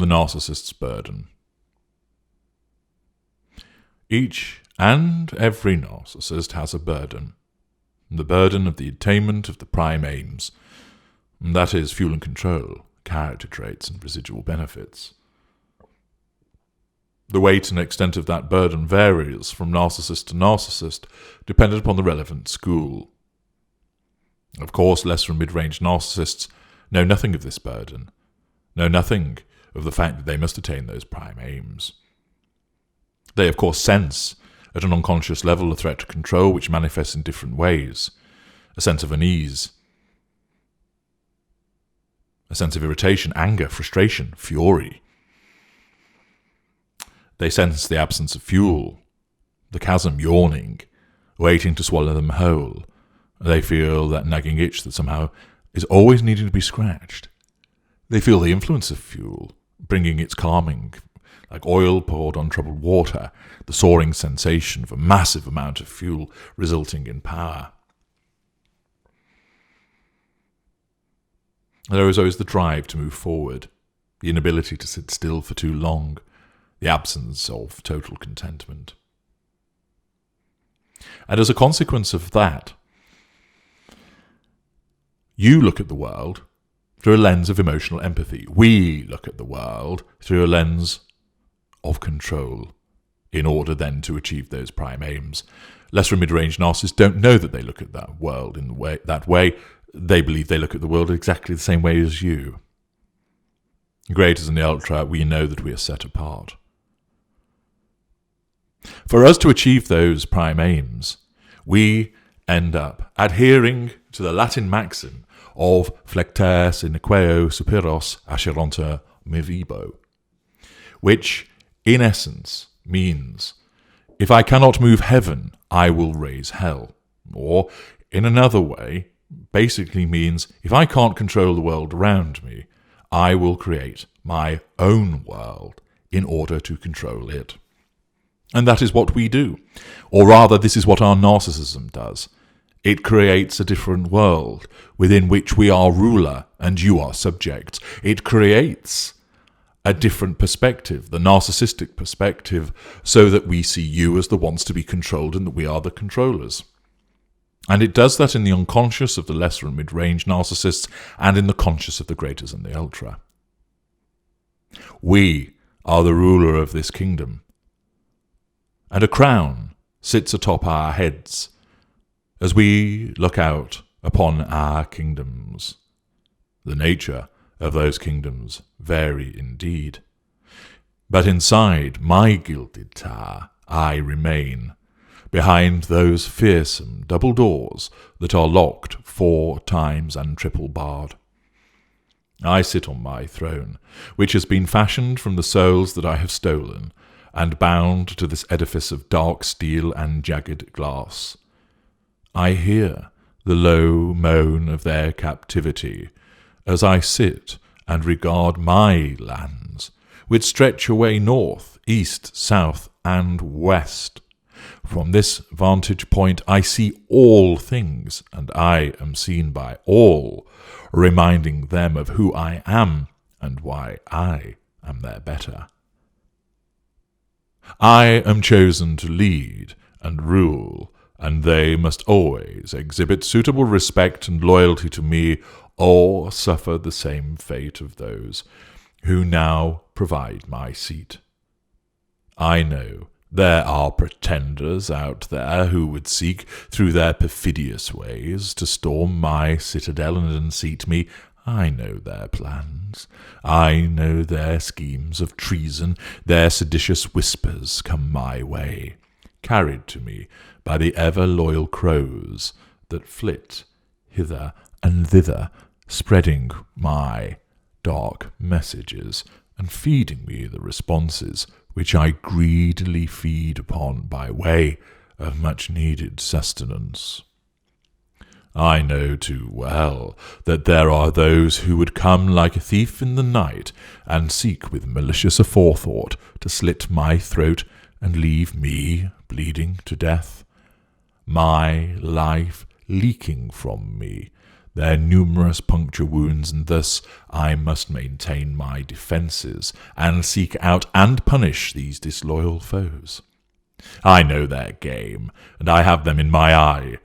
The narcissist's burden. Each and every narcissist has a burden. The burden of the attainment of the prime aims. That is, fuel and control, character traits, and residual benefits. The weight and extent of that burden varies from narcissist to narcissist, dependent upon the relevant school. Of course, lesser and mid-range narcissists know nothing of this burden, know nothing of the fact that they must attain those prime aims. They, of course, sense, at an unconscious level, a threat to control which manifests in different ways. A sense of unease, a sense of irritation, anger, frustration, fury. They sense the absence of fuel, the chasm yawning, waiting to swallow them whole. They feel that nagging itch that somehow is always needing to be scratched. They feel the influence of fuel, bringing its calming, like oil poured on troubled water, the soaring sensation of a massive amount of fuel resulting in power. There is always the drive to move forward, the inability to sit still for too long, the absence of total contentment. And as a consequence of that, you look at the world through a lens of emotional empathy. We look at the world through a lens of control, in order then to achieve those prime aims. Lesser and mid-range narcissists don't know that they look at that world in that way. They believe they look at the world exactly the same way as you. Greaters in the ultra, we know that we are set apart. For us to achieve those prime aims, we end up adhering to the Latin maxim of flectere sine quae superos ascerantur mevibo, which, in essence, means, if I cannot move heaven, I will raise hell. Or, in another way, basically means, if I can't control the world around me, I will create my own world in order to control it. And that is what we do. Or rather, this is what our narcissism does. It creates a different world within which we are ruler and you are subjects. It creates a different perspective, the narcissistic perspective, so that we see you as the ones to be controlled and that we are the controllers. And it does that in the unconscious of the lesser and mid-range narcissists and in the conscious of the greaters and the ultra. We are the ruler of this kingdom, and a crown sits atop our heads as we look out upon our kingdoms. The nature of those kingdoms vary indeed. But inside my gilded tower I remain, behind those fearsome double doors that are locked 4 times and triple barred. I sit on my throne, which has been fashioned from the souls that I have stolen, and bound to this edifice of dark steel and jagged glass. I hear the low moan of their captivity as I sit and regard my lands, which stretch away north, east, south, and west. From this vantage point I see all things, and I am seen by all, reminding them of who I am and why I am their better. I am chosen to lead and rule, and they must always exhibit suitable respect and loyalty to me, or suffer the same fate of those who now provide my seat. I know there are pretenders out there who would seek, through their perfidious ways, to storm my citadel and unseat me. I know their plans. I know their schemes of treason. Their seditious whispers come my way, carried to me by the ever-loyal crows that flit hither and thither, spreading my dark messages and feeding me the responses which I greedily feed upon by way of much-needed sustenance. I know too well that there are those who would come like a thief in the night and seek with malicious aforethought to slit my throat and leave me bleeding to death, my life leaking from me, their numerous puncture wounds, and thus I must maintain my defences, and seek out and punish these disloyal foes. I know their game, and I have them in my eye.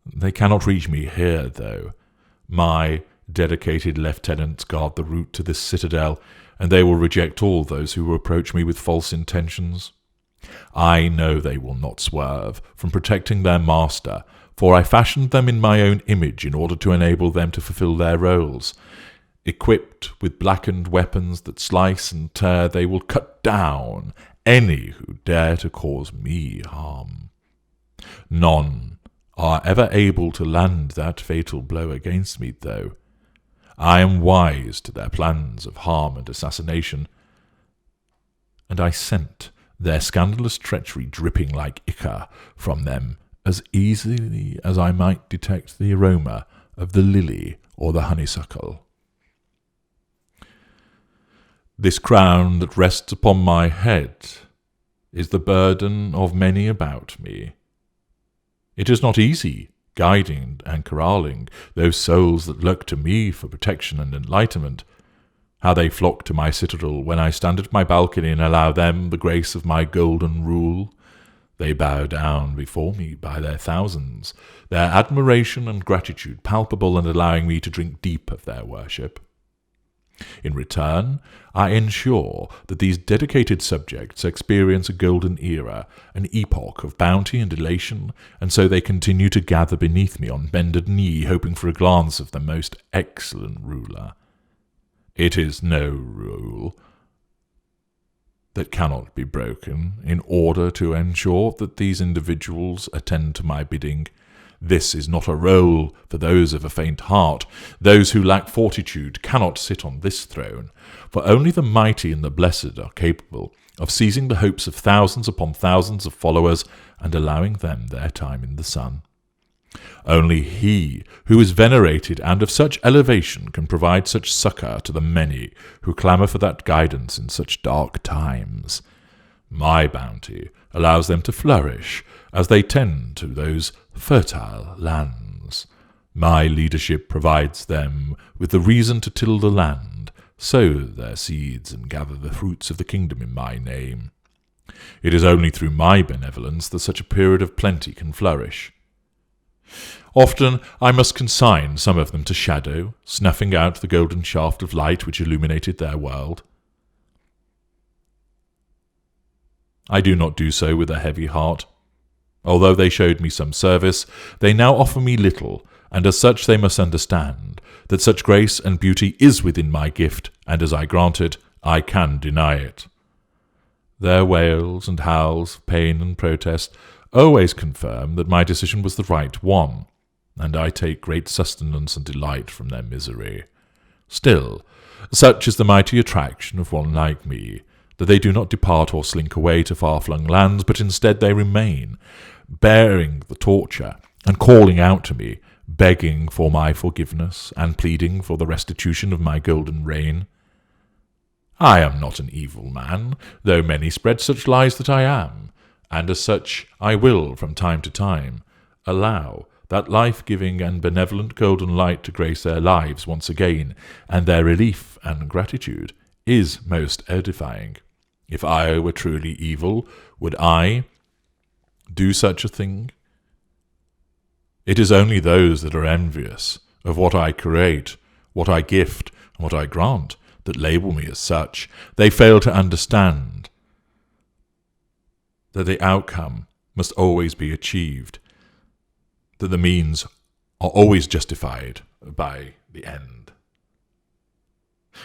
They cannot reach me here, though. My dedicated lieutenants guard the route to this citadel, and they will reject all those who approach me with false intentions. I know they will not swerve from protecting their master, for I fashioned them in my own image in order to enable them to fulfill their roles. Equipped with blackened weapons that slice and tear, they will cut down any who dare to cause me harm. None are ever able to land that fatal blow against me, though. I am wise to their plans of harm and assassination, and I scent their scandalous treachery dripping like ichor from them as easily as I might detect the aroma of the lily or the honeysuckle. This crown that rests upon my head is the burden of many about me. It is not easy guiding and corralling those souls that look to me for protection and enlightenment. How they flock to my citadel when I stand at my balcony and allow them the grace of my golden rule. They bow down before me by their thousands, their admiration and gratitude palpable and allowing me to drink deep of their worship. In return, I ensure that these dedicated subjects experience a golden era, an epoch of bounty and elation, and so they continue to gather beneath me on bended knee, hoping for a glance of the most excellent ruler. It is no rule that cannot be broken in order to ensure that these individuals attend to my bidding. This is not a role for those of a faint heart. Those who lack fortitude cannot sit on this throne, for only the mighty and the blessed are capable of seizing the hopes of thousands upon thousands of followers and allowing them their time in the sun. Only he who is venerated and of such elevation can provide such succour to the many who clamour for that guidance in such dark times. My bounty allows them to flourish as they tend to those fertile lands. My leadership provides them with the reason to till the land, sow their seeds, and gather the fruits of the kingdom in my name. It is only through my benevolence that such a period of plenty can flourish. Often I must consign some of them to shadow, snuffing out the golden shaft of light which illuminated their world. I do not do so with a heavy heart. Although they showed me some service, they now offer me little, and as such they must understand that such grace and beauty is within my gift, and as I grant it, I can deny it. Their wails and howls of pain and protest always confirm that my decision was the right one, and I take great sustenance and delight from their misery. Still, such is the mighty attraction of one like me, that they do not depart or slink away to far-flung lands, but instead they remain, bearing the torture and calling out to me, begging for my forgiveness and pleading for the restitution of my golden reign. I am not an evil man, though many spread such lies that I am, and as such I will, from time to time, allow that life-giving and benevolent golden light to grace their lives once again, and their relief and gratitude is most edifying. If I were truly evil, would I do such a thing? It is only those that are envious of what I create, what I gift, and what I grant, that label me as such. They fail to understand that the outcome must always be achieved, that the means are always justified by the end.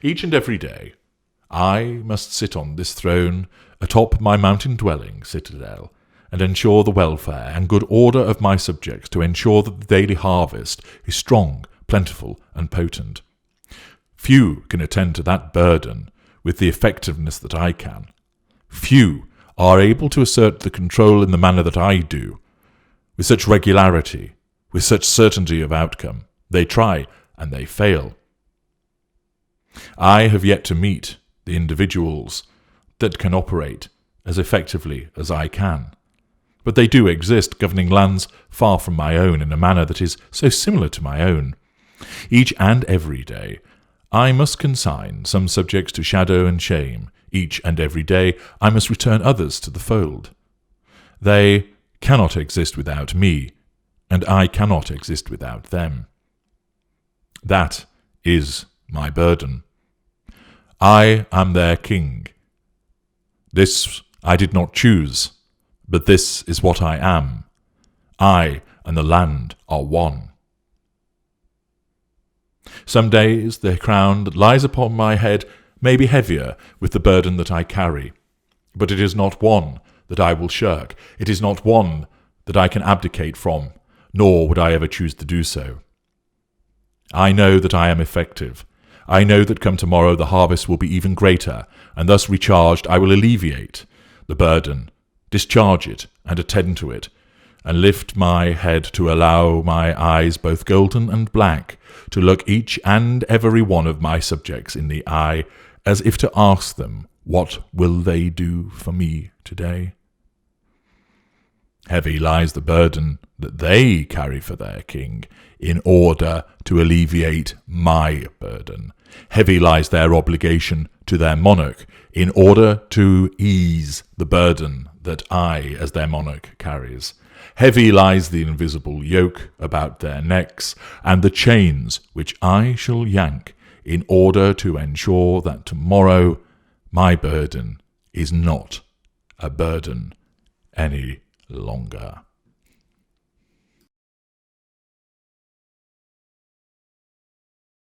Each and every day, I must sit on this throne atop my mountain-dwelling citadel and ensure the welfare and good order of my subjects, to ensure that the daily harvest is strong, plentiful, and potent. Few can attend to that burden with the effectiveness that I can. Few are able to assert the control in the manner that I do, with such regularity, with such certainty of outcome. They try, and they fail. I have yet to meet the individuals that can operate as effectively as I can. But they do exist, governing lands far from my own in a manner that is so similar to my own. Each and every day, I must consign some subjects to shadow and shame. Each and every day, I must return others to the fold. They cannot exist without me, and I cannot exist without them. That is my burden. I am their king. This I did not choose, but this is what I am. I and the land are one. Some days the crown that lies upon my head may be heavier with the burden that I carry, but it is not one that I will shirk. It is not one that I can abdicate from, nor would I ever choose to do so. I know that I am effective. I know that come tomorrow the harvest will be even greater, and thus recharged I will alleviate the burden, discharge it, and attend to it, and lift my head to allow my eyes, both golden and black, to look each and every one of my subjects in the eye, as if to ask them, what will they do for me today? Heavy lies the burden that they carry for their king, in order to alleviate my burden. Heavy lies their obligation to their monarch, in order to ease the burden that I, as their monarch, carries. Heavy lies the invisible yoke about their necks, and the chains which I shall yank, in order to ensure that tomorrow my burden is not a burden any longer.